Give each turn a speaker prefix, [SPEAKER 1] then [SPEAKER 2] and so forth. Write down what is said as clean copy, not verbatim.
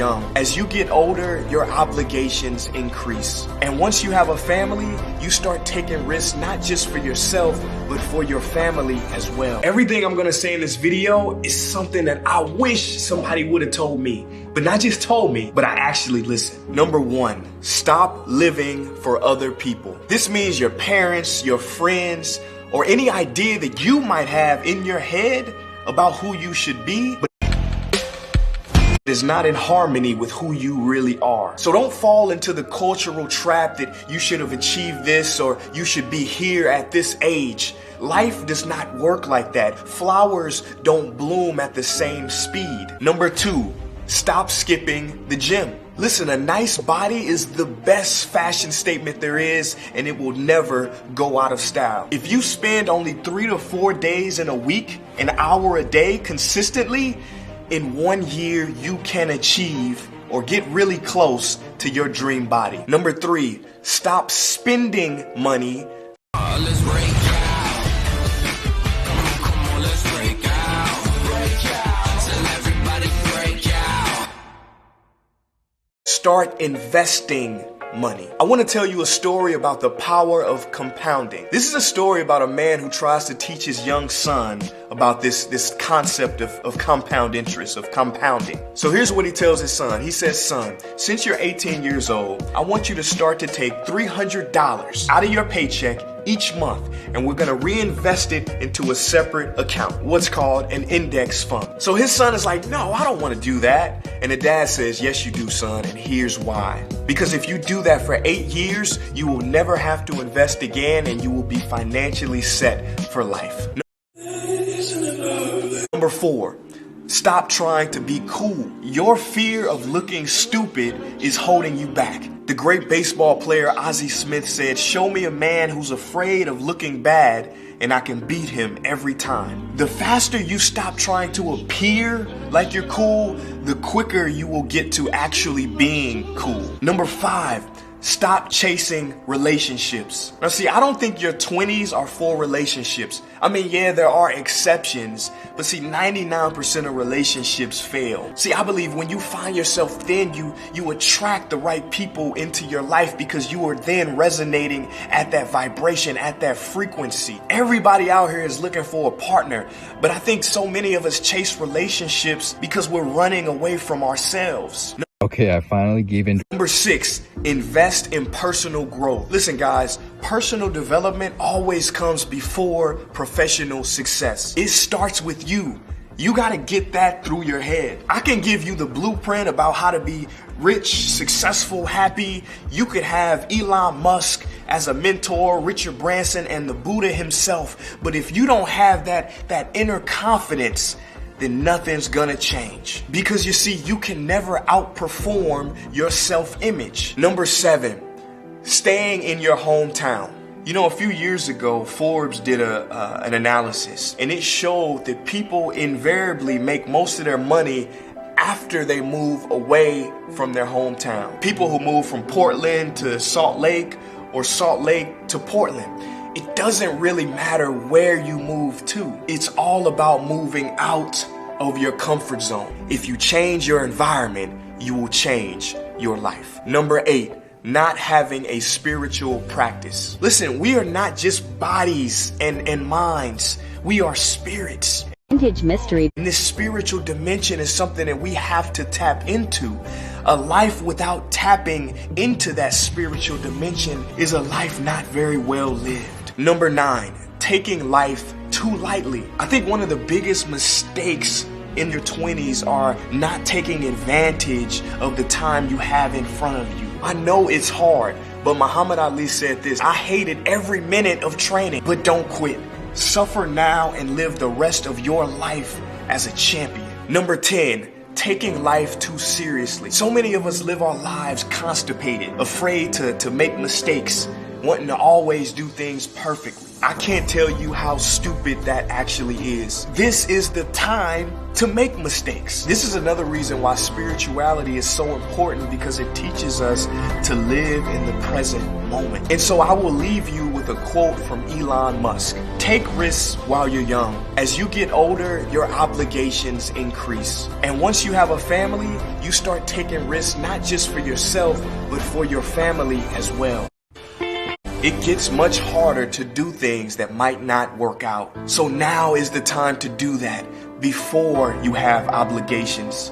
[SPEAKER 1] young. As you get older, your obligations increase. And once you have a family, you start taking risks not just for yourself, but for your family as well. Everything I'm gonna say in this video is something that I wish somebody would have told me. But not just told me, but I actually listened. Number 1, stop living for other people. This means your parents, your friends, or any idea that you might have in your head about who you should be, but is not in harmony with who you really are. So don't fall into the cultural trap that you should have achieved this or you should be here at this age. Life does not work like that. Flowers don't bloom at the same speed. Number 2, stop skipping the gym. Listen, a nice body is the best fashion statement there is, and it will never go out of style. If you spend only 3 to 4 days in a week, an hour a day consistently, in 1 year, you can achieve or get really close to your dream body. Number 3, stop spending money.
[SPEAKER 2] Let's break out. Come on, let's break out. Break out. Tell everybody break out.
[SPEAKER 1] Start investing money. I want to tell you a story about the power of compounding. This is a story about a man who tries to teach his young son about this concept of compound interest, of compounding. So here's what he tells his son. He says, son, since you're 18 years old, I want you to start to take $300 out of your paycheck each month, and we're gonna reinvest it into a separate account, what's called an index fund. So his son is like, no, I don't want to do that. And the dad says, yes, you do, son, and here's why. Because if you do that for 8 years, you will never have to invest again, and you will be financially set for life. Number 4, stop trying to be cool. Your fear of looking stupid is holding you back. The great baseball player Ozzie Smith said, show me a man who's afraid of looking bad and I can beat him every time. The faster you stop trying to appear like you're cool, the quicker you will get to actually being cool. Number 5, stop chasing relationships. Now see, I don't think your 20s are for relationships. I mean, yeah, there are exceptions, but see, 99% of relationships fail. See, I believe when you find yourself then, you attract the right people into your life because you are then resonating at that vibration, at that frequency. Everybody out here is looking for a partner, but I think so many of us chase relationships because we're running away from ourselves.
[SPEAKER 3] Okay, I finally gave in.
[SPEAKER 1] Number 6, invest in personal growth. Listen, guys, personal development always comes before professional success. It starts with you. You got to get that through your head. I can give you the blueprint about how to be rich, successful, happy. You could have Elon Musk as a mentor, Richard Branson, and the Buddha himself. But if you don't have that inner confidence, then nothing's gonna change. Because you see, you can never outperform your self-image. Number 7, staying in your hometown. You know, a few years ago, Forbes did an analysis, and it showed that people invariably make most of their money after they move away from their hometown. People who move from Portland to Salt Lake or Salt Lake to Portland. It doesn't really matter where you move to. It's all about moving out of your comfort zone. If you change your environment, you will change your life. Number 8, not having a spiritual practice. Listen, we are not just bodies and minds. We are spirits.
[SPEAKER 4] Vintage mystery.
[SPEAKER 1] And this spiritual dimension is something that we have to tap into. A life without tapping into that spiritual dimension is a life not very well lived. Number 9, taking life too lightly. I think one of the biggest mistakes in your 20s are not taking advantage of the time you have in front of you. I know it's hard, but Muhammad Ali said this, I hated every minute of training, but don't quit. Suffer now and live the rest of your life as a champion. Number 10, taking life too seriously. So many of us live our lives constipated, afraid to make mistakes, wanting to always do things perfectly. I can't tell you how stupid that actually is. This is the time to make mistakes. This is another reason why spirituality is so important, because it teaches us to live in the present moment. And so I will leave you with a quote from Elon Musk. Take risks while you're young. As you get older, your obligations increase. And once you have a family, you start taking risks not just for yourself, but for your family as well. It gets much harder to do things that might not work out. So now is the time to do that before you have obligations.